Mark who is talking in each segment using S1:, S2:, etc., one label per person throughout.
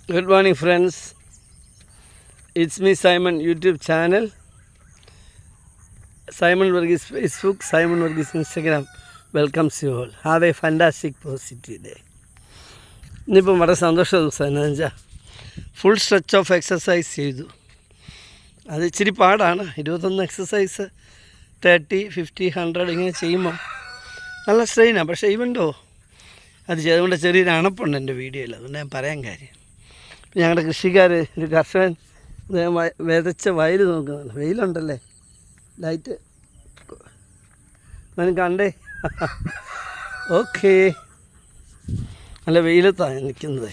S1: Good morning, friends. It's me, Simon, YouTube channel. Simon Varghese Facebook, Simon Varghese Instagram. Welcomes you all. Have a fantastic, positive day. ഇന്നിപ്പം വളരെ സന്തോഷ ദിവസം എന്താണെന്ന് വെച്ചാൽ full stretch of exercise ചെയ്തു. അത് ഇച്ചിരി പാടാണ്. 21 എക്സസൈസ് 30, 50, 100 ഇങ്ങനെ ചെയ്യുമ്പം നല്ല സ്ട്രെയിനാണ്. പക്ഷേ ഇവൻ്റോ അത് ചെയ്തുകൊണ്ട് ചെറിയൊരു അണപ്പുണ്ട് എൻ്റെ വീഡിയോയിൽ. അതുകൊണ്ട് ഞാൻ പറയാൻ കാര്യം, ഞങ്ങളുടെ കൃഷിക്കാർ ഒരു കർഷകൻ വിതച്ച വയൽ നോക്കുന്നുണ്ട്. വെയിലുണ്ടല്ലേ, ലൈറ്റ് ഞാൻ കണ്ടേ. ഓക്കേ, നല്ല വെയിലത്താണ് നിൽക്കുന്നത്.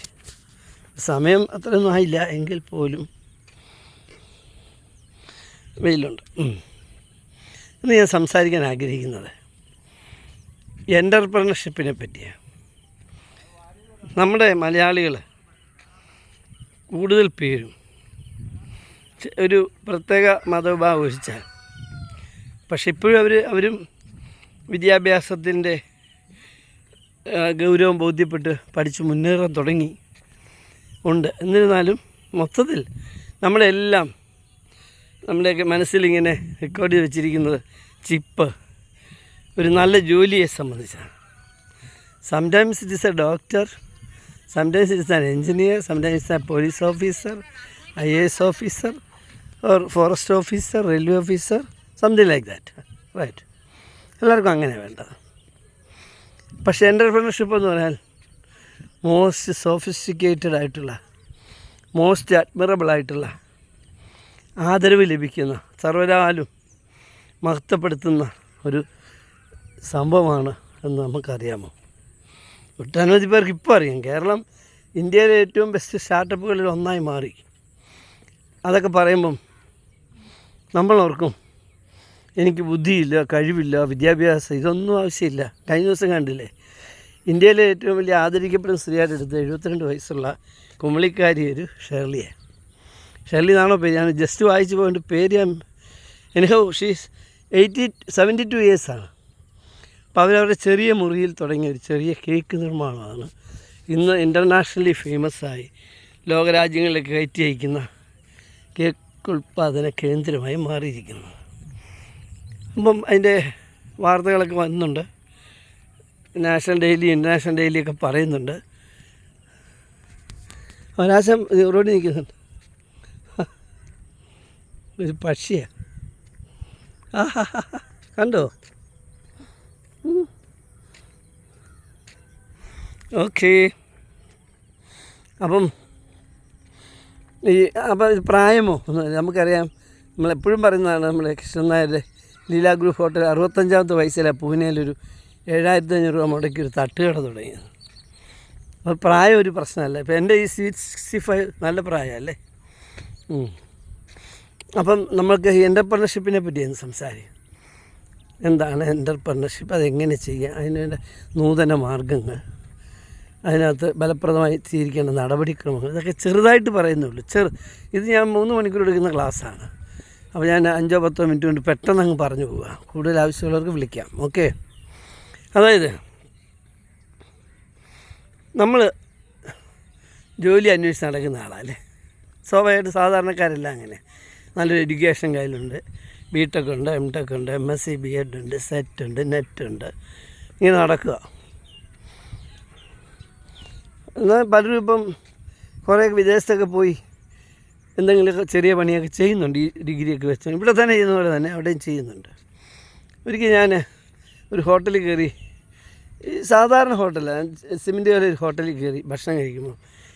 S1: സമയം അത്രയൊന്നും ആയില്ല, എങ്കിൽ പോലും വെയിലുണ്ട്. ഇന്ന് ഞാൻ സംസാരിക്കാൻ ആഗ്രഹിക്കുന്നത് എൻ്റർപ്രണർഷിപ്പിനെ പറ്റിയാണ്. നമ്മുടെ മലയാളികൾ കൂടുതൽ പേരും ഒരു പ്രത്യേക മതവിഭാഗം ഒഴിച്ചാൽ, പക്ഷെ ഇപ്പോഴും അവരും വിദ്യാഭ്യാസത്തിൻ്റെ ഗൗരവം ബോധ്യപ്പെട്ട് പഠിച്ച് മുന്നേറാൻ തുടങ്ങി ഉണ്ട്. എന്നിരുന്നാലും മൊത്തത്തിൽ നമ്മളെല്ലാം നമ്മുടെയൊക്കെ മനസ്സിലിങ്ങനെ റെക്കോർഡ് ചെയ്ത് വെച്ചിരിക്കുന്നത് ചിപ്പ് ഒരു നല്ല ജോലിയെ സംബന്ധിച്ചാണ്. Sometimes it is A doctor, sometimes it is an engineer, sometimes it's a police officer, IAS officer or forest officer, railway officer, something like that, right? എല്ലാവർക്കും അങ്ങനെ വേണ്ടത്. പക്ഷേ എൻ്റർപ്രണർഷിപ്പ് എന്ന് പറഞ്ഞാൽ മോസ്റ്റ് സോഫിസ്റ്റിക്കേറ്റഡ് ആയിട്ടുള്ള, മോസ്റ്റ് അഡ്മിറബിൾ ആയിട്ടുള്ള, ആദരവ് ലഭിക്കുന്ന, സർവ്വരാലും മഹത്വപ്പെടുത്തുന്ന ഒരു സംഭവമാണ് എന്ന് നമുക്കറിയാമോ? ഒട്ടനവധി പേർക്ക് ഇപ്പോൾ അറിയാം. കേരളം ഇന്ത്യയിലെ ഏറ്റവും ബെസ്റ്റ് സ്റ്റാർട്ടപ്പുകളിൽ ഒന്നായി മാറി. അതൊക്കെ പറയുമ്പം നമ്മളോർക്കും എനിക്ക് ബുദ്ധിയില്ല, കഴിവില്ല, വിദ്യാഭ്യാസം ഇതൊന്നും ആവശ്യമില്ല. കഴിഞ്ഞ ദിവസം കണ്ടില്ലേ, ഇന്ത്യയിലെ ഏറ്റവും വലിയ ആദരിക്കപ്പെടുന്ന സ്ത്രീയായിട്ട് എടുത്ത് 72 വയസ്സുള്ള കുമളിക്കാരി ഒരു ഷേർലി എന്നാണോ പേര്? ഞാൻ ജസ്റ്റ് വായിച്ചു പോയിട്ട് പേര് ഞാൻ എനിഹോ ഷീസ് 72 ഇയേഴ്സാണ്. അപ്പോൾ അവരവരുടെ ചെറിയ മുറിയിൽ തുടങ്ങിയ ഒരു ചെറിയ കേക്ക് നിർമ്മാണമാണ് ഇന്ന് ഇൻ്റർനാഷണലി ഫേമസായി ലോകരാജ്യങ്ങളിലേക്ക് കയറ്റി അയക്കുന്ന കേക്ക് ഉൽപ്പാദന കേന്ദ്രമായി മാറിയിരിക്കുന്നത്. അപ്പം അതിൻ്റെ വാർത്തകളൊക്കെ വരുന്നുണ്ട്. നാഷണൽ ഡെയിലി, ഇൻ്റർനാഷണൽ ഡെയിലിയൊക്കെ പറയുന്നുണ്ട്. അവരാശം റോഡിൽ നിൽക്കുന്നുണ്ട്. ഒരു പക്ഷിയാണ്. കണ്ടോ? ഓക്കേ, അപ്പം പ്രായമോ നമുക്കറിയാം. നമ്മളെപ്പോഴും പറയുന്നതാണ്, നമ്മളെ കൃഷ്ണൻ നായരുടെ ലീലാ ഗ്രൂപ്പ് ഹോട്ടൽ 65ാമത്തെ വയസ്സിലാണ് പൂനെയിലൊരു 7500 രൂപ മുടക്കി ഒരു തട്ടുകട തുടങ്ങിയത്. അപ്പോൾ പ്രായം ഒരു പ്രശ്നമല്ല. ഇപ്പോൾ എൻ്റെ ഈ 65 നല്ല പ്രായമല്ലേ. അപ്പം നമ്മൾക്ക് എൻ്റർപ്രണർഷിപ്പിനെ പറ്റി എന്ന് സംസാരിക്കും. എന്താണ് എൻ്റർപ്രണർഷിപ്പ്, അതെങ്ങനെ ചെയ്യാം, അതിനുവേണ്ട നൂതന മാർഗങ്ങൾ, അതിനകത്ത് ഫലപ്രദമായി സ്വീകരിക്കേണ്ട നടപടിക്രമങ്ങൾ, ഇതൊക്കെ ചെറുതായിട്ട് പറയുന്നുള്ളൂ. ഇത് ഞാൻ 3 മണിക്കൂർ എടുക്കുന്ന ക്ലാസ്സാണ്. അപ്പോൾ ഞാൻ 5-10 മിനിറ്റ് കൊണ്ട് പെട്ടെന്ന് അങ്ങ് പറഞ്ഞു പോവുക. കൂടുതൽ ആവശ്യമുള്ളവർക്ക് വിളിക്കാം. ഓക്കെ, അതായത് നമ്മൾ ജോലി അന്വേഷിച്ച് നടക്കുന്ന ആളല്ലേ, സ്വാഭാവികമായിട്ട് സാധാരണക്കാരെല്ലാം അങ്ങനെ. നല്ലൊരു എഡ്യൂക്കേഷൻ കയ്യിലുണ്ട്, ബിടെക് ഉണ്ട്, എംടെക് ഉണ്ട്, MSc BEd ഉണ്ട്, സെറ്റ് ഉണ്ട്, നെറ്റ് ഉണ്ട്, ഇങ്ങനെ നടക്കുക. എന്നാൽ പലരും ഇപ്പം കുറേ വിദേശത്തൊക്കെ പോയി എന്തെങ്കിലുമൊക്കെ ചെറിയ പണിയൊക്കെ ചെയ്യുന്നുണ്ട്. ഈ ഡിഗ്രിയൊക്കെ വെച്ച് ഇവിടെ തന്നെ ചെയ്യുന്ന പോലെ തന്നെ അവിടെയും ചെയ്യുന്നുണ്ട്. ഒരിക്കൽ ഞാൻ ഒരു ഹോട്ടലിൽ കയറി, സാധാരണ ഹോട്ടലാണ്, സിമൻറ്റ് പോലെ ഒരു ഹോട്ടലിൽ കയറി ഭക്ഷണം കഴിക്കുമ്പോൾ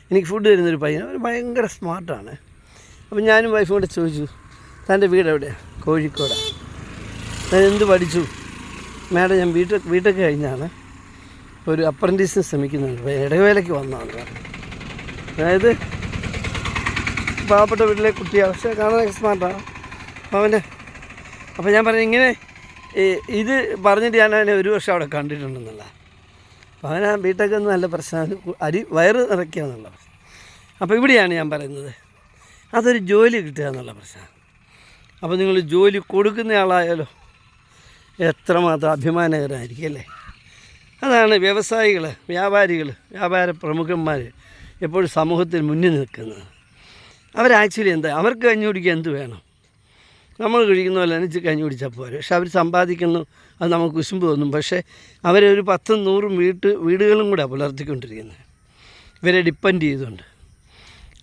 S1: എനിക്ക് ഫുഡ് തരുന്നൊരു പയ്യൻ, അവർ ഭയങ്കര സ്മാർട്ടാണ്. അപ്പം ഞാനും വൈഫും കൂടെ ചോദിച്ചു, തൻ്റെ വീട് എവിടെയാണ്? കോഴിക്കോടാണ്. ഞാൻ എന്ത് പഠിച്ചു? മാഡം ഞാൻ ബിടെക് കഴിഞ്ഞാണ്, ഒരു അപ്രൻറ്റീസിന് ശ്രമിക്കുന്നുണ്ട്, ഇടവേളയ്ക്ക് വന്നതാണ്. അതായത് പാവപ്പെട്ട വീട്ടിലെ കുട്ടിയാണ്, പക്ഷേ കാണാനൊക്കെ സ്മാർട്ടാണ് അപ്പോൾ ഞാൻ പറഞ്ഞു, ഇങ്ങനെ ഇത് പറഞ്ഞിട്ട് ഞാൻ അവനെ 1 വർഷം അവിടെ കണ്ടിട്ടുണ്ടെന്നുള്ള. അപ്പോൾ അവൻ ബിടെക് ഒന്നും നല്ല പ്രശ്നമാണ്, വയറ് നിറയ്ക്കുക എന്നുള്ള പ്രശ്നം. അപ്പോൾ ഇവിടെയാണ് ഞാൻ പറയുന്നത്, അതൊരു ജോലി കിട്ടുക എന്നുള്ള പ്രശ്നമാണ്. അപ്പോൾ നിങ്ങൾ ജോലി കൊടുക്കുന്നയാളായാലോ എത്രമാത്രം അഭിമാനകരമായിരിക്കും അല്ലേ? അതാണ് വ്യവസായികൾ, വ്യാപാരികൾ, വ്യാപാര പ്രമുഖന്മാർ എപ്പോഴും സമൂഹത്തിൽ മുന്നിൽ നിൽക്കുന്നത്. ആക്ച്വലി എന്താ, അവർക്ക് കഞ്ഞി കുടിക്കാൻ എന്ത് വേണം? നമ്മൾ കഴിക്കുന്ന പോലെ എനിക്ക് കഞ്ഞി കുടിച്ചാൽ പോരെ. പക്ഷെ അവർ സമ്പാദിക്കുന്നു, അത് നമുക്ക് കുശുമ്പ് തോന്നും. പക്ഷേ അവരൊരു 10 100 വീടുകളും കൂടെ പുലർത്തിക്കൊണ്ടിരിക്കുന്നത്, ഇവരെ ഡിപ്പെൻഡ് ചെയ്തുകൊണ്ട്.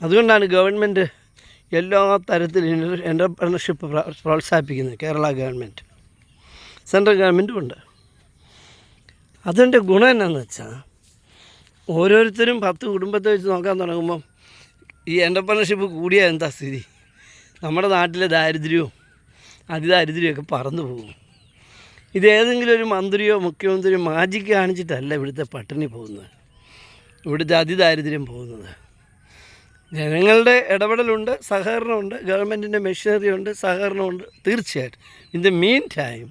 S1: അതുകൊണ്ടാണ് ഗവൺമെൻറ് എല്ലാ തരത്തിലും എൻ്റർപ്രണർഷിപ്പ് പ്രോത്സാഹിപ്പിക്കുന്നത്. കേരള ഗവൺമെൻറ്, സെൻട്രൽ ഗവൺമെൻറ്റും ഉണ്ട്. അതിൻ്റെ ഗുണം എന്നാന്ന് വെച്ചാൽ, ഓരോരുത്തരും 10 കുടുംബത്തെ വെച്ച് നോക്കാൻ തുടങ്ങുമ്പം ഈ എൻ്റർപ്രണർഷിപ്പ് കൂടിയാൽ എന്താ സ്ഥിതി? നമ്മുടെ നാട്ടിലെ ദാരിദ്ര്യവും അതിദാരിദ്ര്യമൊക്കെ പറന്നു പോകും. ഇതേതെങ്കിലും ഒരു മന്ത്രിയോ മുഖ്യമന്ത്രിയോ മാജിക്ക് കാണിച്ചിട്ടല്ല ഇവിടുത്തെ പട്ടിണി പോകുന്നത്, ഇവിടുത്തെ അതിദാരിദ്ര്യം പോകുന്നത്. ജനങ്ങളുടെ ഇടപെടലുണ്ട്, സഹകരണമുണ്ട്, ഗവൺമെൻറ്റിൻ്റെ മെഷീനറി ഉണ്ട്, സഹകരണമുണ്ട്, തീർച്ചയായിട്ടും. In the meantime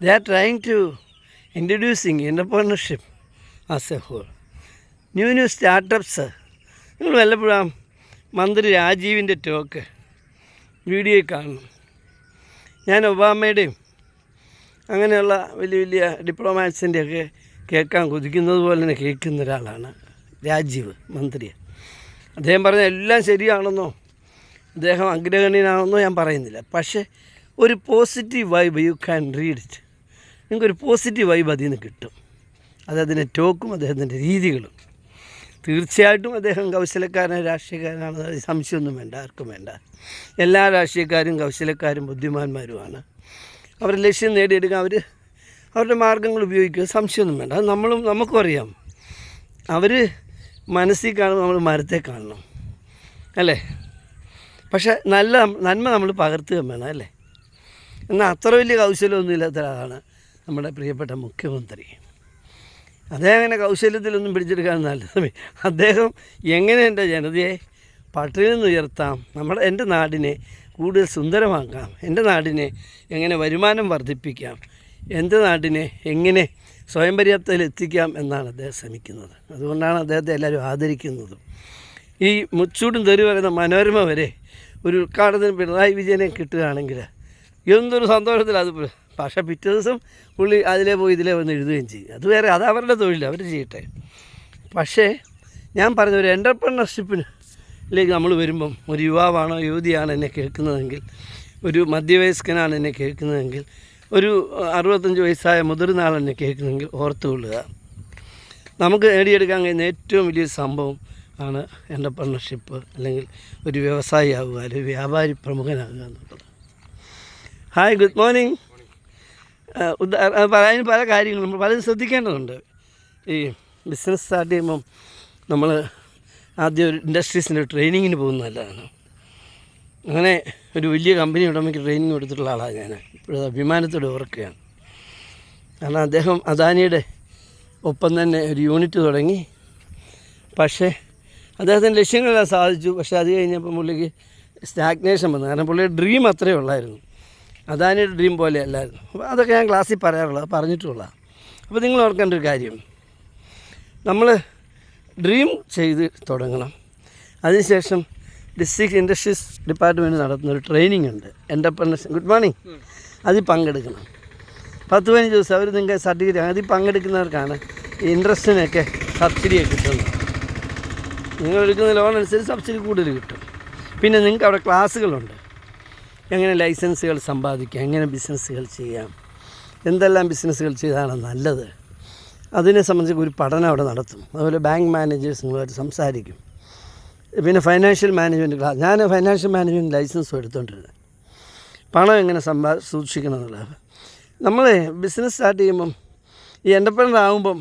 S1: they are trying to introducing entrepreneurship as a whole. New startups. നിങ്ങൾ വല്ലപ്പോഴും മന്ത്രി രാജീവിൻ്റെ ടോക്ക് വീഡിയോയിൽ കാണണം. ഞാൻ ഒബാമയുടെയും അങ്ങനെയുള്ള വലിയ വലിയ ഡിപ്ലോമാറ്റ്സിൻ്റെയൊക്കെ കേൾക്കാൻ കൊതിക്കുന്നത് പോലെ തന്നെ കേൾക്കുന്ന ഒരാളാണ് രാജീവ്, മന്ത്രി. അദ്ദേഹം പറഞ്ഞ എല്ലാം ശരിയാണെന്നോ അദ്ദേഹം അഗ്രഗണ്യനാണെന്നോ ഞാൻ പറയുന്നില്ല. പക്ഷേ ഒരു positive vibe you can read it. നിങ്ങൾക്കൊരു പോസിറ്റീവ് വൈബ് അതിൽ നിന്ന് കിട്ടും. അദ്ദേഹത്തിൻ്റെ ടോക്കും അദ്ദേഹത്തിൻ്റെ രീതികളും. തീർച്ചയായിട്ടും അദ്ദേഹം കൗശലക്കാരനായ രാഷ്ട്രീയക്കാരനാണ്, സംശയമൊന്നും വേണ്ട, ആർക്കും വേണ്ട. എല്ലാ രാഷ്ട്രീയക്കാരും കൗശലക്കാരും ബുദ്ധിമാന്മാരുമാണ്. അവർ ലക്ഷ്യം നേടിയെടുക്കാൻ അവരുടെ മാർഗ്ഗങ്ങൾ ഉപയോഗിക്കുക, സംശയമൊന്നും വേണ്ട. അത് നമുക്കും അറിയാം. അവർ മനസ്സിൽ കാണുമ്പോൾ നമ്മൾ മരത്തെ കാണണം, അല്ലേ? പക്ഷേ നന്മ നമ്മൾ പകർത്തുകയും വേണം, അല്ലേ? എന്നാൽ അത്ര വലിയ കൗശലമൊന്നും ഇല്ലാത്ത ഒരാളാണ് നമ്മുടെ പ്രിയപ്പെട്ട മുഖ്യമന്ത്രി. അദ്ദേഹം അങ്ങനെ കൗശല്യത്തിലൊന്നും പിടിച്ചെടുക്കാൻ നല്ലത്. അദ്ദേഹം എങ്ങനെ എൻ്റെ ജനതയെ പട്ടിണിയിൽ നിന്ന് ഉയർത്താം, എൻ്റെ നാടിനെ കൂടുതൽ സുന്ദരമാക്കാം, എൻ്റെ നാടിനെ എങ്ങനെ വരുമാനം വർദ്ധിപ്പിക്കാം, എൻ്റെ നാടിനെ എങ്ങനെ സ്വയം പര്യാപ്തതയിൽ എത്തിക്കാം എന്നാണ് അദ്ദേഹം ശ്രമിക്കുന്നത്. അതുകൊണ്ടാണ് അദ്ദേഹത്തെ എല്ലാവരും ആദരിക്കുന്നതും. ഈ മുച്ചൂടും തെറി പറയുന്ന മനോരമ വരെ ഒരു ഉദ്ഘാടനത്തിന് പിണറായി വിജയനെ കിട്ടുകയാണെങ്കിൽ എന്തൊരു സന്തോഷത്തിൽ അത്. പക്ഷേ പിറ്റേ ദിവസം പുള്ളി അതിലേ പോയി ഇതിലേ വന്ന് എഴുതുകയും ചെയ്യും. അത് വേറെ, അത് അവരുടെ തൊഴിൽ, അവർ ചെയ്യട്ടെ. പക്ഷേ ഞാൻ പറഞ്ഞ ഒരു എൻ്റർപ്രണർഷിപ്പിലേക്ക് നമ്മൾ വരുമ്പം, ഒരു യുവാവാണോ യുവതിയാണ് എന്നെ കേൾക്കുന്നതെങ്കിൽ, ഒരു മധ്യവയസ്കനാണ് എന്നെ കേൾക്കുന്നതെങ്കിൽ, ഒരു 65 വയസ്സായ മുതിർന്ന ആൾ എന്നെ കേൾക്കുന്നതെങ്കിൽ ഓർത്തുകൊള്ളുക, നമുക്ക് നേടിയെടുക്കാൻ കഴിയുന്ന ഏറ്റവും വലിയൊരു സംഭവം ആണ് എൻ്റർപ്രണർഷിപ്പ്, അല്ലെങ്കിൽ ഒരു വ്യവസായി ആവുക, അല്ലെങ്കിൽ വ്യാപാരി പ്രമുഖനാകുക എന്നുള്ളത്. Hi, good morning. അതിന് പല കാര്യങ്ങളും നമ്മൾ പലതും ശ്രദ്ധിക്കേണ്ടതുണ്ട്. ഈ ബിസിനസ് സ്റ്റാർട്ട് ചെയ്യുമ്പം നമ്മൾ ആദ്യം ഒരു ഇൻഡസ്ട്രീസിൻ്റെ ട്രെയിനിങ്ങിന് പോകുന്നത് നല്ലതാണ്. അങ്ങനെ ഒരു വലിയ കമ്പനി ഉടമയ്ക്ക് ട്രെയിനിങ് കൊടുത്തിട്ടുള്ള ആളാണ് ഞാൻ. ഇപ്പോഴത് അഭിമാനത്തോടെ ഓർക്കുകയാണ്. കാരണം അദ്ദേഹം അദാനിയുടെ ഒപ്പം തന്നെ ഒരു യൂണിറ്റ് തുടങ്ങി. പക്ഷേ അദ്ദേഹത്തിൻ്റെ ലക്ഷ്യങ്ങളെല്ലാം സാധിച്ചു. പക്ഷേ അത് കഴിഞ്ഞപ്പോൾ പുള്ളിക്ക് സ്റ്റാഗ്നേഷൻ വന്നു. കാരണം പുള്ളിയുടെ ഡ്രീം അത്രയേ ഉള്ളായിരുന്നു, അദാനിയുടെ ഡ്രീം പോലെ അല്ലായിരുന്നു. അപ്പോൾ അതൊക്കെ ഞാൻ ക്ലാസ്സിൽ പറയാറുള്ളത്, പറഞ്ഞിട്ടുള്ളതാണ്. അപ്പോൾ നിങ്ങൾ ഓർക്കേണ്ട ഒരു കാര്യം, നമ്മൾ ഡ്രീം ചെയ്ത് തുടങ്ങണം. അതിനുശേഷം ഡിസ്ട്രിക്ട് ഇൻഡസ്ട്രീസ് ഡിപ്പാർട്ട്മെൻറ്റ് നടത്തുന്ന ഒരു ട്രെയിനിങ് ഉണ്ട്, എൻ്റർപ്രണർഷിപ്പ്. Good morning. അതിൽ പങ്കെടുക്കണം. 10-15 ദിവസം അവർ നിങ്ങൾക്ക് സർട്ടിഫിക്കറ്റ്, അതിൽ പങ്കെടുക്കുന്നവർക്കാണ് ഈ ഇൻട്രസ്റ്റിനൊക്കെ സബ്സിഡിയൊക്കെ കിട്ടുന്നത്. നിങ്ങൾ എടുക്കുന്ന ലോൺ അനുസരിച്ച് സബ്സിഡി കൂടുതൽ കിട്ടും. പിന്നെ നിങ്ങൾക്ക് അവിടെ ക്ലാസ്സുകളുണ്ട്, എങ്ങനെ ലൈസൻസുകൾ സമ്പാദിക്കാം, എങ്ങനെ ബിസിനസ്സുകൾ ചെയ്യാം, എന്തെല്ലാം ബിസിനസ്സുകൾ ചെയ്താണ് നല്ലത്, അതിനെ സംബന്ധിച്ച് ഒരു പഠനം അവിടെ നടത്തും. അതുപോലെ ബാങ്ക് മാനേജേഴ്സുമായിട്ട് സംസാരിക്കും. പിന്നെ ഫൈനാൻഷ്യൽ മാനേജ്മെൻറ്റ് ക്ലാസ്. ഞാൻ ഫൈനാൻഷ്യൽ മാനേജ്മെൻറ്റ് ലൈസൻസും എടുത്തുകൊണ്ടിരുന്നത്. പണം എങ്ങനെ സൂക്ഷിക്കണം എന്നുള്ളത്. നമ്മൾ ബിസിനസ് സ്റ്റാർട്ട് ചെയ്യുമ്പം, ഈ എൻ്റർപ്രണർ ആകുമ്പം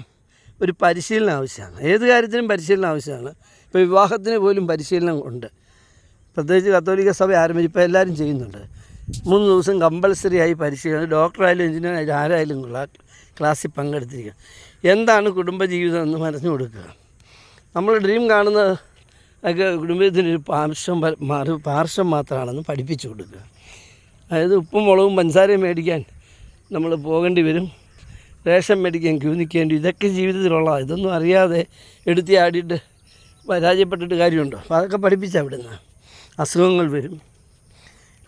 S1: ഒരു പരിശീലനം ആവശ്യമാണ്. ഏത് കാര്യത്തിനും പരിശീലനം ആവശ്യമാണ്. ഇപ്പോൾ വിവാഹത്തിന് പോലും പരിശീലനം ഉണ്ട്. പ്രത്യേകിച്ച് കത്തോലിക്ക സഭ ആരംഭിച്ച് ഇപ്പോൾ എല്ലാവരും ചെയ്യുന്നുണ്ട്. 3 ദിവസം കമ്പൽസറി ആയി പരിശീലനം. ഡോക്ടറായാലും എഞ്ചിനീയറായാലും ആരായാലും ക്ലാസ്സിൽ പങ്കെടുത്തിരിക്കുക. എന്താണ് കുടുംബജീവിതം എന്ന് പറഞ്ഞു കൊടുക്കുക. നമ്മൾ ഡ്രീം കാണുന്നത് ഒക്കെ കുടുംബത്തിനൊരു പാർശ്വം മാത്രമാണെന്ന് പഠിപ്പിച്ചു കൊടുക്കുക. അതായത് ഉപ്പും മുളകും പഞ്ചസാരയും മേടിക്കാൻ നമ്മൾ പോകേണ്ടി വരും, റേഷൻ മേടിക്കാൻ ക്യൂ നിൽക്കേണ്ടി, ഇതൊക്കെ ജീവിതത്തിലുള്ളതാണ്. ഇതൊന്നും അറിയാതെ എടുത്തി ആടിയിട്ട് പരാജയപ്പെട്ടിട്ട് കാര്യമുണ്ടോ? അപ്പോൾ അതൊക്കെ പഠിപ്പിച്ചാൽ വിടുന്ന. അസുഖങ്ങൾ വരും.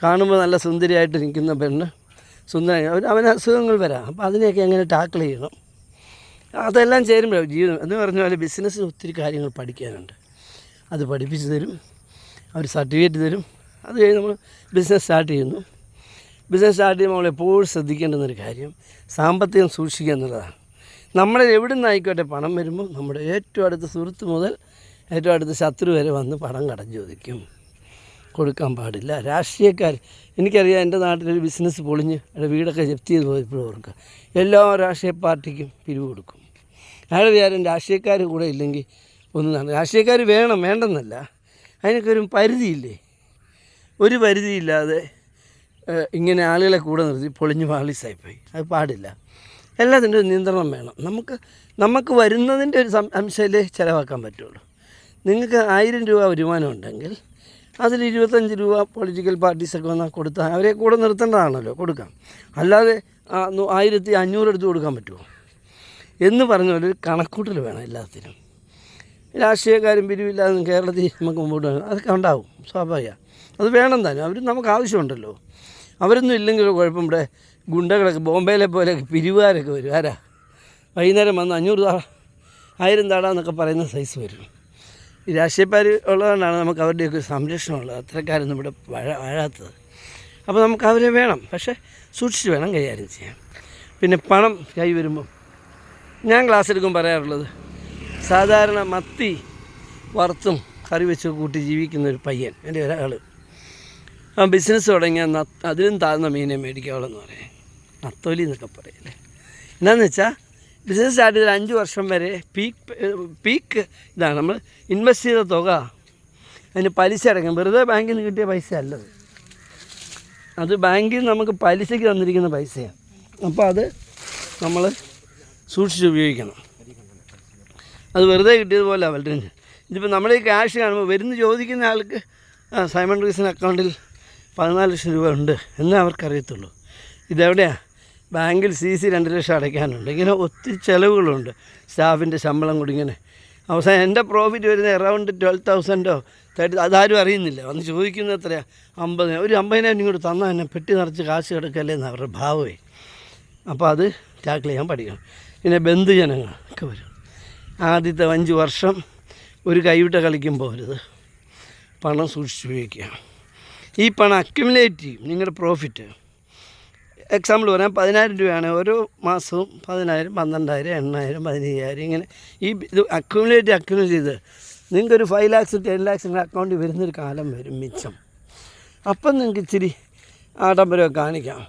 S1: കാണുമ്പോൾ നല്ല സുന്ദരിയായിട്ട് നിൽക്കുന്ന പെണ്ണ് സുന്ദരി, അവന് അസുഖങ്ങൾ വരാം. അപ്പോൾ അതിനെയൊക്കെ എങ്ങനെ ടാക്കിൾ ചെയ്യണം, അതെല്ലാം ചേരുമ്പോഴാണ് ജീവിതം എന്ന് പറഞ്ഞ പോലെ ബിസിനസ്സിന് ഒത്തിരി കാര്യങ്ങൾ പഠിക്കാനുണ്ട്. അത് പഠിപ്പിച്ച് തരും, അവർ സർട്ടിഫിക്കറ്റ് തരും. അത് കഴിഞ്ഞ് നമ്മൾ ബിസിനസ് സ്റ്റാർട്ട് ചെയ്യുന്നു. ബിസിനസ് സ്റ്റാർട്ട് ചെയ്യുമ്പോൾ നമ്മൾ എപ്പോഴും ശ്രദ്ധിക്കേണ്ടുന്നൊരു കാര്യം സാമ്പത്തികം സൂക്ഷിക്കുക എന്നുള്ളതാണ്. നമ്മളെ എവിടെ നിന്നായിക്കോട്ടെ പണം വരുമ്പോൾ നമ്മുടെ ഏറ്റവും അടുത്ത സുഹൃത്ത് മുതൽ ഏറ്റവും അടുത്ത ശത്രു വരെ വന്ന് പണം കടം ചോദിക്കും. കൊടുക്കാൻ പാടില്ല. രാഷ്ട്രീയക്കാർ, എനിക്കറിയാം, എൻ്റെ നാട്ടിലൊരു ബിസിനസ് പൊളിഞ്ഞ് അവിടെ വീടൊക്കെ ജപ്തി ചെയ്ത് പോയപ്പോഴും ഓർക്കുക, എല്ലാ രാഷ്ട്രീയ പാർട്ടിക്കും പിരിവ് കൊടുക്കും. അയാൾ വിചാരം രാഷ്ട്രീയക്കാർ കൂടെ ഇല്ലെങ്കിൽ ഒന്നും. രാഷ്ട്രീയക്കാർ വേണം, വേണ്ടെന്നല്ല, അതിനൊക്കെ ഒരു പരിധിയില്ലേ. ഒരു പരിധിയില്ലാതെ ഇങ്ങനെ ആളുകളെ കൂടെ നിർത്തി പൊളിഞ്ഞ് പാളീസായിപ്പോയി. അത് പാടില്ല. എല്ലാത്തിൻ്റെ ഒരു നിയന്ത്രണം വേണം. നമുക്ക് വരുന്നതിൻ്റെ ഒരു അംശമല്ലേ ചിലവാക്കാൻ പറ്റുള്ളൂ. നിങ്ങൾക്ക് 1000 രൂപ വരുമാനം ഉണ്ടെങ്കിൽ അതിൽ 25 രൂപ പൊളിറ്റിക്കൽ പാർട്ടീസൊക്കെ വന്നാൽ കൊടുത്താൽ അവരെ കൂടെ നിർത്തേണ്ടതാണല്ലോ, കൊടുക്കാം. അല്ലാതെ 1500 എടുത്ത് കൊടുക്കാൻ പറ്റുമോ എന്ന് പറഞ്ഞ പോലെ ഒരു കണക്കൂട്ടൽ വേണം എല്ലാത്തിനും. രാഷ്ട്രീയക്കാരും പിരിവില്ലാതെ കേരളത്തിൽ നമുക്ക് മുമ്പോട്ട് വേണം, അതൊക്കെ ഉണ്ടാവും, സ്വാഭാവികം. അത് വേണം തന്നെ, അവർ നമുക്ക് ആവശ്യമുണ്ടല്ലോ. അവരൊന്നും ഇല്ലെങ്കിലും കുഴപ്പം. ഇവിടെ ഗുണ്ടകളൊക്കെ ബോംബെയിലെ പോലെ പിരിവുകാരൊക്കെ വരും. ആരാ വൈകുന്നേരം വന്ന് 500 താ 1000 താടാന്നൊക്കെ പറയുന്ന സൈസ് വരും. ഈ രാഷ്ട്രീയക്കാർ ഉള്ളതുകൊണ്ടാണ് നമുക്ക് അവരുടെയൊക്കെ സംരക്ഷണമുള്ളത്. അത്തരക്കാരൊന്നും ഇവിടെ വാഴാത്തത്. അപ്പോൾ നമുക്ക് അവരെ വേണം, പക്ഷേ സൂക്ഷിച്ച് വേണം കൈകാര്യം ചെയ്യാൻ. പിന്നെ പണം കൈ വരുമ്പം ഞാൻ ക്ലാസ് എടുക്കുമ്പോൾ പറയാറുള്ളത്, സാധാരണ മത്തി വറുത്തും കറി വെച്ച് കൂട്ടി ജീവിക്കുന്ന ഒരു പയ്യൻ, എൻ്റെ ഒരാൾ, ആ ബിസിനസ് തുടങ്ങിയാൽ അതിലും താഴ്ന്ന മീനെ മേടിക്കാവുള്ളെന്ന് പറയാം. നത്തോലി എന്നൊക്കെ പറയില്ലേ. എന്താണെന്ന് വെച്ചാൽ ബിസിനസ് സ്റ്റാർട്ട് ചെയ്ത് 5 വർഷം വരെ പീക്ക് ഇതാണ്. നമ്മൾ ഇൻവെസ്റ്റ് ചെയ്ത തുക അതിന് പലിശ അടയ്ക്കാം. വെറുതെ ബാങ്കിൽ നിന്ന് കിട്ടിയ പൈസ അല്ലത്, അത് ബാങ്കിൽ നമുക്ക് പലിശയ്ക്ക് തന്നിരിക്കുന്ന പൈസയാണ്. അപ്പോൾ അത് നമ്മൾ സൂക്ഷിച്ച് ഉപയോഗിക്കണം. അത് വെറുതെ കിട്ടിയതുപോലെ വളരെ. ഇതിപ്പോൾ നമ്മൾ ഈ ക്യാഷ് കാണുമ്പോൾ വരുന്ന ചോദിക്കുന്ന ആൾക്ക് സൈമൺ റീസൺ അക്കൗണ്ടിൽ 14 ലക്ഷം രൂപ ഉണ്ട് എന്നേ അവർക്കറിയത്തുള്ളൂ. ഇതെവിടെയാണ്? ബാങ്കിൽ CC 2 ലക്ഷം അടയ്ക്കാനുണ്ട്. ഇങ്ങനെ ഒത്തിരി ചിലവുകളുണ്ട്. സ്റ്റാഫിൻ്റെ ശമ്പളം കൂടി ഇങ്ങനെ അവസാനം എൻ്റെ പ്രോഫിറ്റ് വരുന്ന അറൗണ്ട് 12,000 30, അതാരും അറിയുന്നില്ല. വന്ന് ചോദിക്കുന്നത് എത്രയാണ്? 50. ഒരു 50,000 ഇങ്ങോട്ട് തന്നാൽ തന്നെ പെട്ടി നിറച്ച് കാശ് കിടക്കല്ലേ എന്ന് അവരുടെ ഭാവമേ. അപ്പോൾ അത് ടാക്കിൾ ചെയ്യാൻ പഠിക്കണം. പിന്നെ ബന്ധുജനങ്ങൾ ഒക്കെ വരും. ആദ്യത്തെ 5 വർഷം ഒരു കൈവിട്ട കളിക്കും പോരുത്, പണം സൂക്ഷിച്ച് ഉപയോഗിക്കുക. ഈ പണം അക്യുമുലേറ്റ് ചെയ്യും നിങ്ങളുടെ പ്രോഫിറ്റ്. എക്സാമ്പിൾ പറയാം, 10,000 രൂപയാണ് ഓരോ മാസവും 10,000, 12,000, 8,000, 15,000 ഇങ്ങനെ ഇത് അക്യുമുലേറ്റ് ചെയ്ത് നിങ്ങൾക്കൊരു 5 lakhs 10 lakhs നിങ്ങളുടെ അക്കൗണ്ടിൽ വരുന്നൊരു കാലം വരും മിച്ചം. അപ്പം നിങ്ങൾക്ക് ഇച്ചിരി ആഡംബരമൊക്കെ കാണിക്കാം.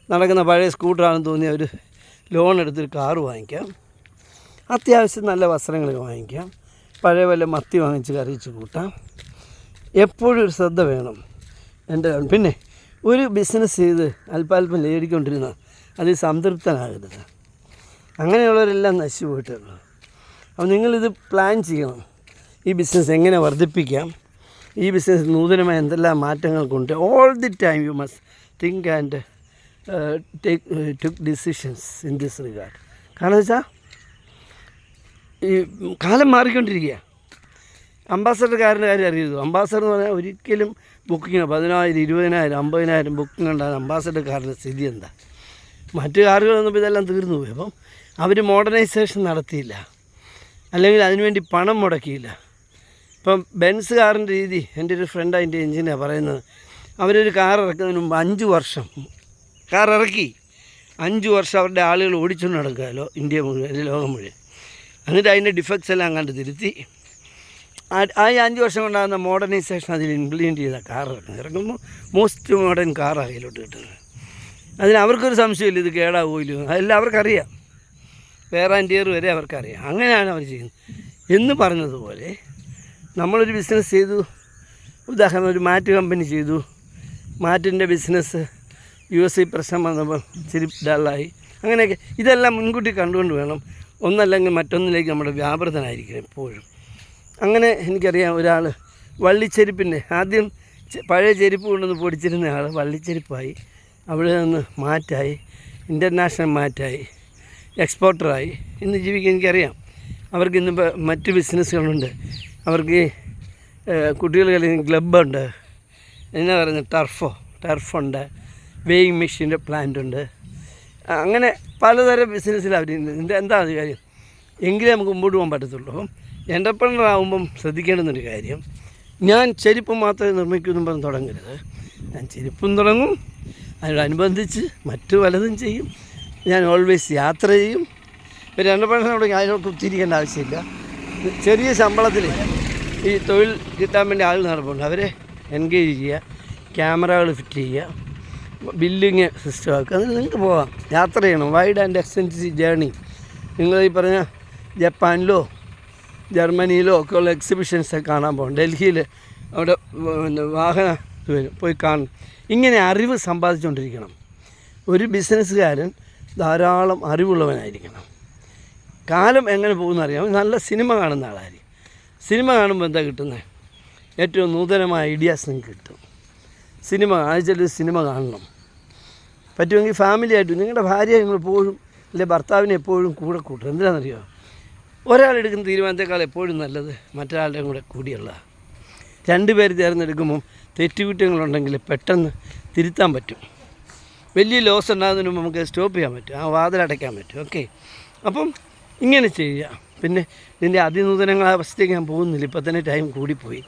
S1: നടക്കുന്ന പഴയ സ്കൂട്ടറാണെന്ന് തോന്നിയ ഒരു ലോൺ എടുത്തൊരു കാറ് വാങ്ങിക്കാം. അത്യാവശ്യം നല്ല വസ്ത്രങ്ങളൊക്കെ വാങ്ങിക്കാം. പഴയ വല്ല മത്തി വാങ്ങിച്ച് കറിച്ച് കൂട്ടാം. എപ്പോഴും ഒരു ശ്രദ്ധ വേണം. പിന്നെ ഒരു ബിസിനസ് ചെയ്ത് അല്പാൽപ്പം നേടിക്കൊണ്ടിരുന്ന അതിൽ സംതൃപ്തനാകരുത്. അങ്ങനെയുള്ളവരെല്ലാം നശിച്ചു പോയിട്ടുള്ളൂ. അപ്പോൾ നിങ്ങളിത് പ്ലാൻ ചെയ്യണം. ഈ ബിസിനസ് എങ്ങനെ വർദ്ധിപ്പിക്കാം, ഈ ബിസിനസ് നൂതനമായ എന്തെല്ലാം മാറ്റങ്ങൾ കൊണ്ട് all the time you must think and took decisions in this regard. കാരണം വെച്ചാൽ ഈ കാലം മാറിക്കൊണ്ടിരിക്കുക. അംബാസഡർക്കാരൻ്റെ കാര്യം അറിയുമോ? അംബാസഡർ എന്ന് പറഞ്ഞാൽ ഒരിക്കലും ബുക്കിങ് 10,000, 20,000, 50,000 ബുക്കിംഗ് ഉണ്ടാകുന്ന അംബാസഡർക്കാരുടെ സ്ഥിതി എന്താ? മറ്റു കാറുകളൊന്നും ഇതെല്ലാം തീർന്നു പോയി. അപ്പം അവർ മോഡേണൈസേഷൻ നടത്തിയില്ല, അല്ലെങ്കിൽ അതിനുവേണ്ടി പണം മുടക്കിയില്ല. ഇപ്പം ബെൻസ് കാറിൻ്റെ രീതി, എൻ്റെ ഒരു ഫ്രണ്ട് അതിൻ്റെ എഞ്ചിനാണ് പറയുന്നത്, അവരൊരു കാർ ഇറക്കുന്നതിന് മുമ്പ് 5 വർഷം കാർ ഇറക്കി 5 വർഷം അവരുടെ ആളുകൾ ഓടിച്ചുകൊണ്ട് നടക്കുമല്ലോ ഇന്ത്യ മുഴുവൻ, ലോകം മുഴുവൻ. എന്നിട്ട് അതിൻ്റെ ഡിഫക്ട്സ് എല്ലാം കണ്ട് തിരുത്തി ആ 5 വർഷം കൊണ്ടാകുന്ന മോഡേണൈസേഷൻ അതിൽ ഇംപ്ലിമെൻറ്റ് ചെയ്ത കാർ ഇറക്കുമ്പോൾ മോസ്റ്റ് മോഡേൺ കാർ അതിലോട്ട് കിട്ടുന്നത്. അതിന് അവർക്കൊരു സംശയമില്ല ഇത് കേടാവുമല്ലോ, അതെല്ലാം അവർക്കറിയാം. വേറെ ആൻറ്റിയർ വരെ അവർക്കറിയാം. അങ്ങനെയാണ് അവർ ചെയ്യുന്നത്. എന്ന് പറഞ്ഞതുപോലെ നമ്മളൊരു ബിസിനസ് ചെയ്തു. ഉദാഹരണം, ഒരു മാറ്റ് കമ്പനി ചെയ്തു. മാറ്റിൻ്റെ ബിസിനസ് USA പ്രശ്നം വന്നപ്പോൾ ഇച്ചിരി ഡള്ളായി. അങ്ങനെയൊക്കെ ഇതെല്ലാം മുൻകൂട്ടി കണ്ടുകൊണ്ട് വേണം ഒന്നല്ലെങ്കിൽ മറ്റൊന്നിലേക്ക് നമ്മുടെ വ്യാപൃതനായിരിക്കണം എപ്പോഴും. അങ്ങനെ എനിക്കറിയാം ഒരാൾ വള്ളിച്ചെരുപ്പിൻ്റെ ആദ്യം പഴയ ചെരുപ്പ് കൊണ്ടുവന്ന് പൊടിച്ചിരുന്ന ആൾ വള്ളിച്ചെരുപ്പായി, അവിടെ നിന്ന് മാറ്റായി, ഇൻ്റർനാഷണൽ മാറ്റായി, എക്സ്പോർട്ടറായി ഇന്ന് ജീവിക്കാൻ എനിക്കറിയാം. അവർക്ക് ഇന്നിപ്പോൾ മറ്റ് ബിസിനസ്സുകളുണ്ട്. അവർക്ക് കുട്ടികൾ കളിക്കുന്ന ക്ലബ്ബുണ്ട്, എന്നാ പറയുന്നത് ടർഫുണ്ട്, വെയിങ് മെഷീൻ്റെ പ്ലാന്റ് ഉണ്ട്. അങ്ങനെ പലതരം ബിസിനസ്സിൽ അവർ എന്താ കാര്യം? എങ്കിലേ നമുക്ക് മുമ്പോട്ട് പോകാൻ പറ്റത്തുള്ളൂ. അപ്പം എൻ്റർപ്രനർ ആകുമ്പം ശ്രദ്ധിക്കേണ്ടുന്നൊരു കാര്യം, ഞാൻ ചെരുപ്പ് മാത്രമേ നിർമ്മിക്കുമെന്നും പറഞ്ഞ് തുടങ്ങരുത്. ഞാൻ ചെരുപ്പും തുടങ്ങും, അതിനോടനുബന്ധിച്ച് മറ്റു പലതും ചെയ്യും. ഞാൻ ഓൾവേസ് യാത്ര ചെയ്യും. ഒരു എൻ്റർപ്രനറിനോട് അതിനോട് കുത്തിയിരിക്കേണ്ട ആവശ്യമില്ല. ചെറിയ ശമ്പളത്തിൽ ഈ തൊഴിൽ കിട്ടാൻ വേണ്ടി ആൾ നടപ്പുണ്ട്. അവരെ എൻഗേജ് ചെയ്യുക, ക്യാമറകൾ ഫിറ്റ് ചെയ്യുക, ബില്ലിങ് സിസ്റ്റം ആക്കുക. അതിന് നിങ്ങൾക്ക് പോകാം, യാത്ര ചെയ്യണം. Wide and extensive journey. നിങ്ങൾ ഈ പറഞ്ഞ ജപ്പാനിലോ ജർമ്മനിയിലോ ഒക്കെ ഉള്ള എക്സിബിഷൻസൊക്കെ കാണാൻ പോകണം. ഡൽഹിയിൽ അവിടെ വാഹന വരും, പോയി കാണും. ഇങ്ങനെ അറിവ് സമ്പാദിച്ചുകൊണ്ടിരിക്കണം. ഒരു ബിസിനസ്സുകാരൻ ധാരാളം അറിവുള്ളവനായിരിക്കണം. കാലം എങ്ങനെ പോകുന്ന അറിയാം. നല്ല സിനിമ കാണുന്ന ആളായിരിക്കും. സിനിമ കാണുമ്പോൾ എന്താ കിട്ടുന്നത്? ഏറ്റവും നൂതനമായ ഐഡിയാസ് നിങ്ങൾക്ക് കിട്ടും. സിനിമ ആഴ്ചയിൽ സിനിമ കാണണം. പറ്റുമെങ്കിൽ ഫാമിലിയായിട്ട് നിങ്ങളുടെ ഭാര്യ എപ്പോഴും അല്ലെങ്കിൽ ഭർത്താവിനെ എപ്പോഴും കൂടെ കൂട്ടും. എന്തിനാണെന്നറിയോ? ഒരാളെടുക്കുന്ന തീരുമാനത്തെക്കാൾ എപ്പോഴും നല്ലത് മറ്റൊരാളുടെ കൂടെ കൂടിയുള്ള. രണ്ടുപേർ ചേർന്നെടുക്കുമ്പം തെറ്റുകുറ്റങ്ങളുണ്ടെങ്കിൽ പെട്ടെന്ന് തിരുത്താൻ പറ്റും. വലിയ ലോസ് ഉണ്ടാകുന്നതിന് മുമ്പ് നമുക്ക് സ്റ്റോപ്പ് ചെയ്യാൻ പറ്റും, ആ വാതിലടയ്ക്കാൻ പറ്റും. ഓക്കെ, അപ്പം ഇങ്ങനെ ചെയ്യുക. പിന്നെ ഇതിൻ്റെ അതിനൂതനങ്ങളായ അവസ്ഥയ്ക്ക് ഞാൻ പോകുന്നില്ല, ഇപ്പം തന്നെ ടൈം കൂടിപ്പോയി.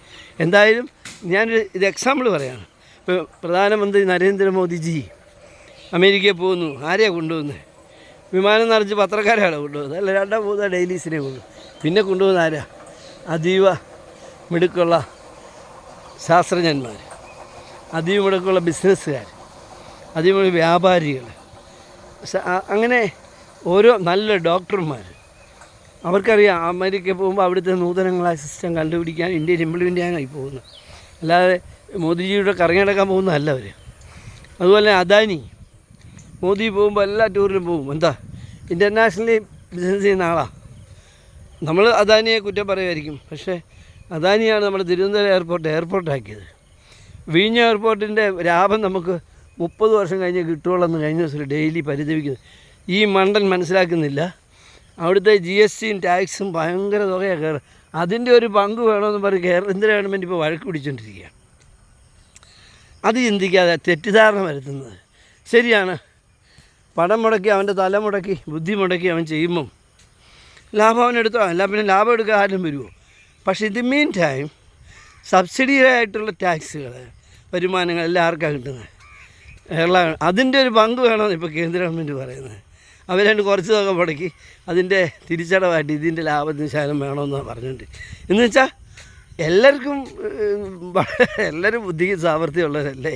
S1: എന്തായാലും ഞാനൊരു ഇത് എക്സാമ്പിൾ പറയുകയാണ്. ഇപ്പോൾ പ്രധാനമന്ത്രി നരേന്ദ്രമോദിജി അമേരിക്കയിൽ പോകുന്നു. ആരെയാണ് കൊണ്ടുപോകുന്നത്? വിമാനം നിറച്ച് പത്രക്കാരാണ് കൊണ്ടുപോകുന്നത്. അല്ല, 2-3 ഡെയിലീസിനെ കൊണ്ടു. പിന്നെ കൊണ്ടുപോകുന്ന ആരാ? അതീവ മിടുക്കുള്ള ശാസ്ത്രജ്ഞന്മാർ, അതീവ മിടുക്കുള്ള ബിസിനസ്സുകാർ, അതീവ വ്യാപാരികൾ, അങ്ങനെ ഓരോ നല്ല ഡോക്ടർമാർ. അവർക്കറിയാം അമേരിക്കയിൽ പോകുമ്പോൾ അവിടുത്തെ നൂതനങ്ങളായ സിസ്റ്റം കണ്ടുപിടിക്കാൻ ഇന്ത്യയിൽ ഇംപ്ലിമെൻ്റ് ചെയ്യാനായി പോകുന്നത്. അല്ലാതെ മോദിജിയുടെ കറങ്ങിടക്കാൻ പോകുന്നതല്ല അവർ. അതുപോലെ അദാനി, മോദി പോകുമ്പോൾ എല്ലാ ടൂറിലും പോകും. എന്താ, ഇൻ്റർനാഷണലി ബിസിനസ് ചെയ്യുന്ന ആളാണ്. നമ്മൾ അദാനിയെ കുറ്റം പറയുമായിരിക്കും, പക്ഷേ അദാനിയാണ് നമ്മുടെ തിരുവനന്തപുരം എയർപോർട്ടാക്കിയത്. വിഴിഞ്ഞ എയർപോർട്ടിൻ്റെ ലാഭം നമുക്ക് 30 വർഷം കഴിഞ്ഞ് കിട്ടുകയുള്ളെന്ന് കഴിഞ്ഞ ദിവസം ഡെയിലി പരിതപിക്കുന്നത്. ഈ മണ്ടൻ മനസ്സിലാക്കുന്നില്ല. അവിടുത്തെ GSTയും ടാക്സും ഭയങ്കര തുകയാണ് കയറുക. അതിൻ്റെ ഒരു പങ്ക് വേണമെന്ന് പറഞ്ഞ് കേന്ദ്ര ഗവൺമെൻറ് ഇപ്പോൾ വഴക്ക് പിടിച്ചുകൊണ്ടിരിക്കുക. അത് ചിന്തിക്കാതെ തെറ്റിദ്ധാരണ വരുത്തുന്നത്. ശരിയാണ്, പണം മുടക്കി അവൻ്റെ തല മുടക്കി ബുദ്ധി മുടക്കി അവൻ ചെയ്യുമ്പം ലാഭം അവനെടുത്തോ. അല്ല പിന്നെ ലാഭം എടുക്കാൻ ആരും വരുമോ? പക്ഷേ ഇത് മീൻ ടൈം സബ്സിഡിയായിട്ടുള്ള ടാക്സുകൾ, വരുമാനങ്ങൾ എല്ലാം ആർക്കാണ് കിട്ടുന്നത്? കേരള. അതിൻ്റെ ഒരു പങ്ക് വേണമെന്ന് ഇപ്പോൾ കേന്ദ്ര ഗവൺമെൻറ് പറയുന്നത്. അവരണ്ട് കുറച്ച് തുക മുടക്കി അതിൻ്റെ തിരിച്ചടവായിട്ട് ഇതിൻ്റെ ലാഭത്തിന് ശകലം വേണമെന്നാണ് പറഞ്ഞിട്ടുണ്ട്. എന്ന് വെച്ചാൽ എല്ലാവരും ബുദ്ധിക്ക് സാമർഥ്യമുള്ളവരല്ലേ.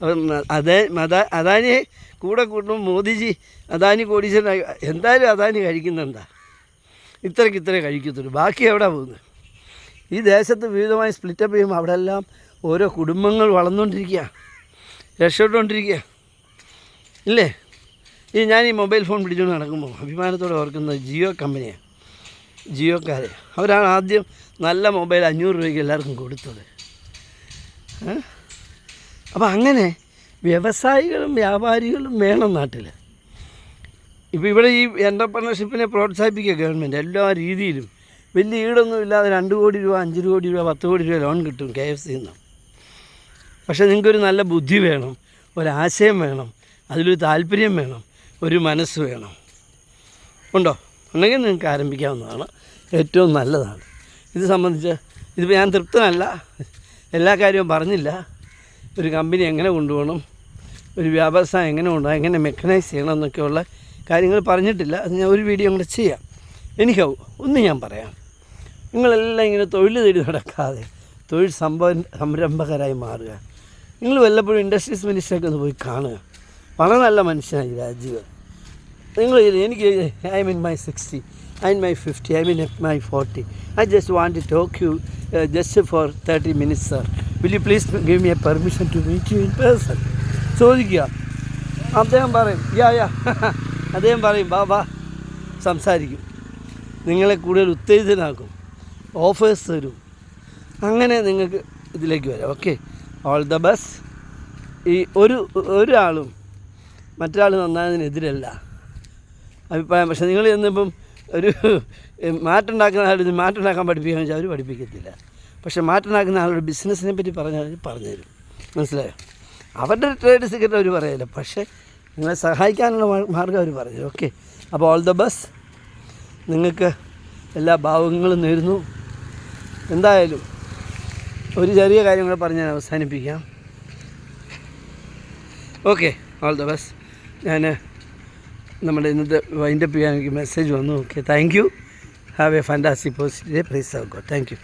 S1: അപ്പം അദാനിയെ കൂടെ കൂട്ടുമ്പോൾ മോദിജി അദാനി കോടീശ്വരനായി. എന്തായാലും അദാനി കഴിക്കുന്നെന്താ? ഇത്രയ്ക്ക് കഴിക്കത്തുള്ളൂ. ബാക്കി എവിടെ പോകുന്നത്? ഈ ദേശത്ത് വിവിധമായി സ്പ്ലിറ്റപ്പ് ചെയ്യുമ്പോൾ അവിടെ എല്ലാം ഓരോ കുടുംബങ്ങൾ വളർന്നുകൊണ്ടിരിക്കുക, രക്ഷപ്പെട്ടുകൊണ്ടിരിക്കുക ഇല്ലേ? ഞാൻ ഈ മൊബൈൽ ഫോൺ പിടിച്ചുകൊണ്ട് നടക്കുമ്പോൾ അഭിമാനത്തോടെ ഓർക്കുന്നത് ജിയോ കമ്പനിയാണ്. ജിയോക്കാർ അവരാണ് ആദ്യം നല്ല മൊബൈൽ 500 രൂപയ്ക്ക് എല്ലാവർക്കും കൊടുത്തത്. അപ്പോൾ അങ്ങനെ വ്യവസായികളും വ്യാപാരികളും വേണം നാട്ടിൽ. ഇപ്പോൾ ഇവിടെ ഈ എൻ്റർപ്രണർഷിപ്പിനെ പ്രോത്സാഹിപ്പിക്കുക ഗവൺമെൻറ് എല്ലാ രീതിയിലും. വലിയ ഈടൊന്നും ഇല്ലാതെ 2 കോടി രൂപ, 5 കോടി രൂപ, 10 കോടി രൂപ ലോൺ കിട്ടും KFCയിൽ നിന്ന്. പക്ഷേ നിങ്ങൾക്കൊരു നല്ല ബുദ്ധി വേണം, ഒരാശയം വേണം, അതിലൊരു താല്പര്യം വേണം, ഒരു മനസ്സ് വേണം. ഉണ്ടോ? ഉണ്ടെങ്കിൽ നിങ്ങൾക്ക് ആരംഭിക്കാവുന്നതാണ്, ഏറ്റവും നല്ലതാണ്. ഇത് സംബന്ധിച്ച് ഇതിപ്പോൾ ഞാൻ തൃപ്തനല്ല, എല്ലാ കാര്യവും പറഞ്ഞില്ല. ഒരു കമ്പനി എങ്ങനെ കൊണ്ടുപോകണം, ഒരു വ്യവസായം എങ്ങനെ കൊണ്ടുപോകണം, എങ്ങനെ മെക്കനൈസ് ചെയ്യണം എന്നൊക്കെയുള്ള കാര്യങ്ങൾ പറഞ്ഞിട്ടില്ല. അത് ഞാൻ ഒരു വീഡിയോ കൂടെ ചെയ്യാം. ഒന്ന് ഞാൻ പറയാം. നിങ്ങളെല്ലാം ഇങ്ങനെ തൊഴിൽ തേടി നടക്കാതെ തൊഴിൽ സംരംഭകരായി മാറുക. നിങ്ങൾ വല്ലപ്പോഴും ഇൻഡസ്ട്രീസ് മിനിസ്റ്ററൊക്കെ ഒന്ന് പോയി കാണുക. വളരെ നല്ല മനുഷ്യനായി രാജീവ്. നിങ്ങൾ എനിക്ക് I mean my 60, I mean my 50, I mean my 40. I just want to talk you just for 30 minutes, sir. Will you please give me a permission to meet you in person? ചോദിക്കുക. അദ്ദേഹം പറയും അദ്ദേഹം പറയും ബാ സംസാരിക്കും. നിങ്ങളെ കൂടുതൽ ഉത്തേജിതനാക്കും, offers തരും. അങ്ങനെ നിങ്ങൾക്ക് ഇതിലേക്ക് വരാം. Okay, all the best. ഈ ഒരാളും മറ്റൊരാൾ നന്നായതിനെതിരല്ല അഭിപ്രായം. പക്ഷേ നിങ്ങൾ ചെന്നിപ്പം ഒരു മാറ്റുണ്ടാക്കുന്ന ആൾ മാറ്റുണ്ടാക്കാൻ പഠിപ്പിക്കാന്ന് വെച്ചാൽ അവർ പഠിപ്പിക്കത്തില്ല. പക്ഷേ മാറ്റുണ്ടാക്കുന്ന ആളുടെ ബിസിനസ്സിനെ പറ്റി പറഞ്ഞുതരും. മനസ്സിലായോ? അവരുടെ ട്രേഡ് സീക്രട്ട് അവർ പറയില്ല, പക്ഷേ നിങ്ങളെ സഹായിക്കാനുള്ള മാർഗ്ഗം അവർ പറഞ്ഞു. ഓക്കെ, അപ്പോൾ ഓൾ ദ ബെസ്റ്റ്. നിങ്ങൾക്ക് എല്ലാ ഭാവങ്ങളും നേരുന്നു. എന്തായാലും ഒരു ചെറിയ കാര്യം കൂടെ പറഞ്ഞ് ഞാൻ അവസാനിപ്പിക്കാം. Okay, all the best. ഞാൻ നമ്മുടെ ഇന്നത്തെ വൈൻഡപ്പ് ചെയ്യാൻ എനിക്ക് മെസ്സേജ് വന്നു. Okay, thank you. Have a fantastic positive day. Praise of God. Thank U.